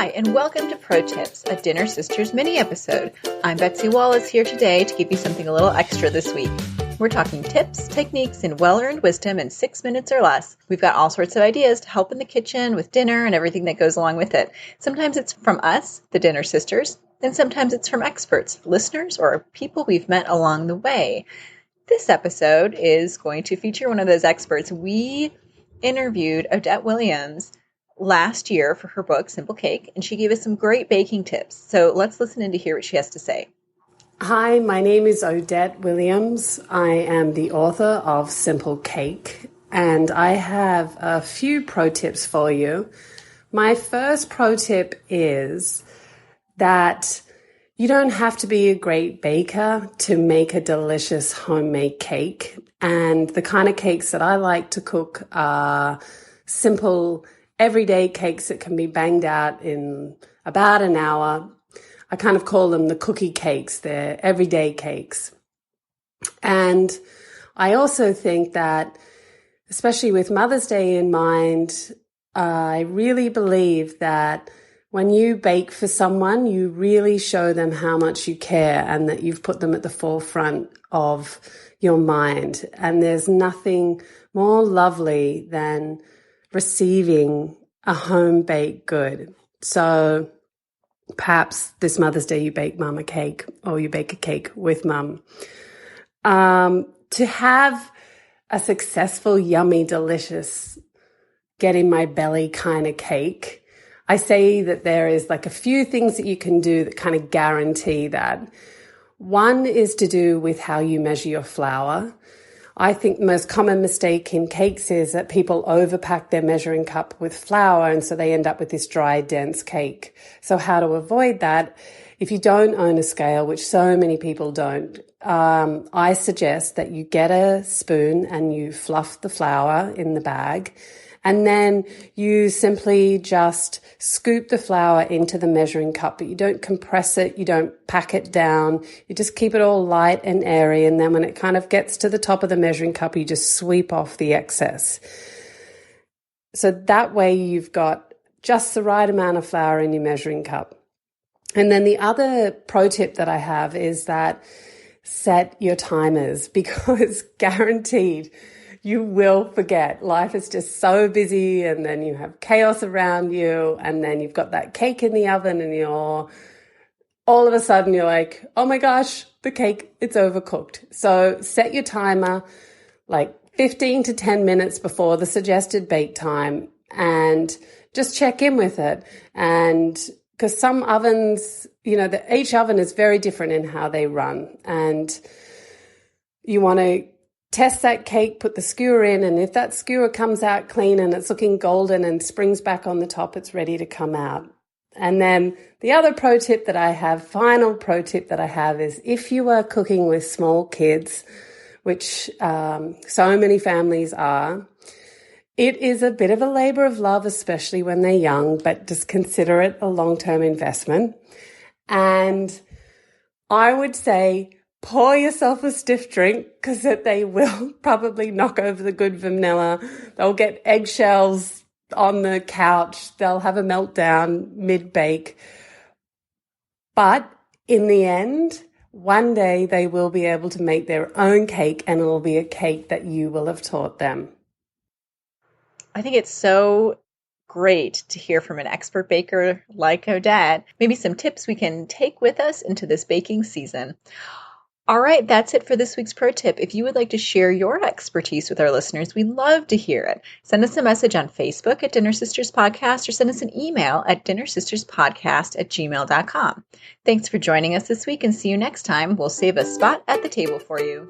Hi, and welcome to Pro Tips, a Dinner Sisters mini episode. I'm Betsy Wallace here today to give you something a little extra this week. We're talking tips, techniques, and well-earned wisdom in 6 minutes or less. We've got all sorts of ideas to help in the kitchen with dinner and everything that goes along with it. Sometimes it's from us, the Dinner Sisters, and sometimes it's from experts, listeners, or people we've met along the way. This episode is going to feature one of those experts. We interviewed Odette Williams last year for her book, Simple Cake, and she gave us some great baking tips. So let's listen in to hear what she has to say. Hi, my name is Odette Williams. I am the author of Simple Cake, and I have a few pro tips for you. My first pro tip is that you don't have to be a great baker to make a delicious homemade cake. And the kind of cakes that I like to cook are simple, everyday cakes that can be banged out in about an hour. I kind of call them the cookie cakes. They're everyday cakes. And I also think that, especially with Mother's Day in mind, I really believe that when you bake for someone, you really show them how much you care and that you've put them at the forefront of your mind. And there's nothing more lovely than receiving a home-baked good. So perhaps this Mother's Day you bake mum a cake, or you bake a cake with mum. To have a successful, yummy, delicious, get in my belly kind of cake, I say that there is like a few things that you can do that kind of guarantee that. One is to do with how you measure your flour. I think the most common mistake in cakes is that people overpack their measuring cup with flour, and so they end up with this dry, dense cake. So how to avoid that? If you don't own a scale, which so many people don't, I suggest that you get a spoon and you fluff the flour in the bag, and then you simply just scoop the flour into the measuring cup, but you don't compress it, you don't pack it down, you just keep it all light and airy, and then when it kind of gets to the top of the measuring cup, you just sweep off the excess. So that way you've got just the right amount of flour in your measuring cup. And then the other pro tip that I have is that set your timers, because guaranteed you will forget. Life is just so busy, and then you have chaos around you, and then you've got that cake in the oven, and all of a sudden you're like, oh my gosh, the cake, it's overcooked. So set your timer like 15 to 10 minutes before the suggested bake time, and just check in with it. And because some ovens, each oven is very different in how they run, and you want to test that cake, put the skewer in, and if that skewer comes out clean and it's looking golden and springs back on the top, it's ready to come out. And then the other final pro tip that I have is, if you are cooking with small kids, which so many families are, it is a bit of a labor of love, especially when they're young, but just consider it a long-term investment. And I would say, pour yourself a stiff drink, because they will probably knock over the good vanilla. They'll get eggshells on the couch. They'll have a meltdown mid-bake. But in the end, one day they will be able to make their own cake, and it will be a cake that you will have taught them. I think it's so great to hear from an expert baker like Odette. Maybe some tips we can take with us into this baking season. All right, that's it for this week's pro tip. If you would like to share your expertise with our listeners, we'd love to hear it. Send us a message on Facebook at Dinner Sisters Podcast, or send us an email at dinnersisterspodcast@gmail.com. Thanks for joining us this week, and see you next time. We'll save a spot at the table for you.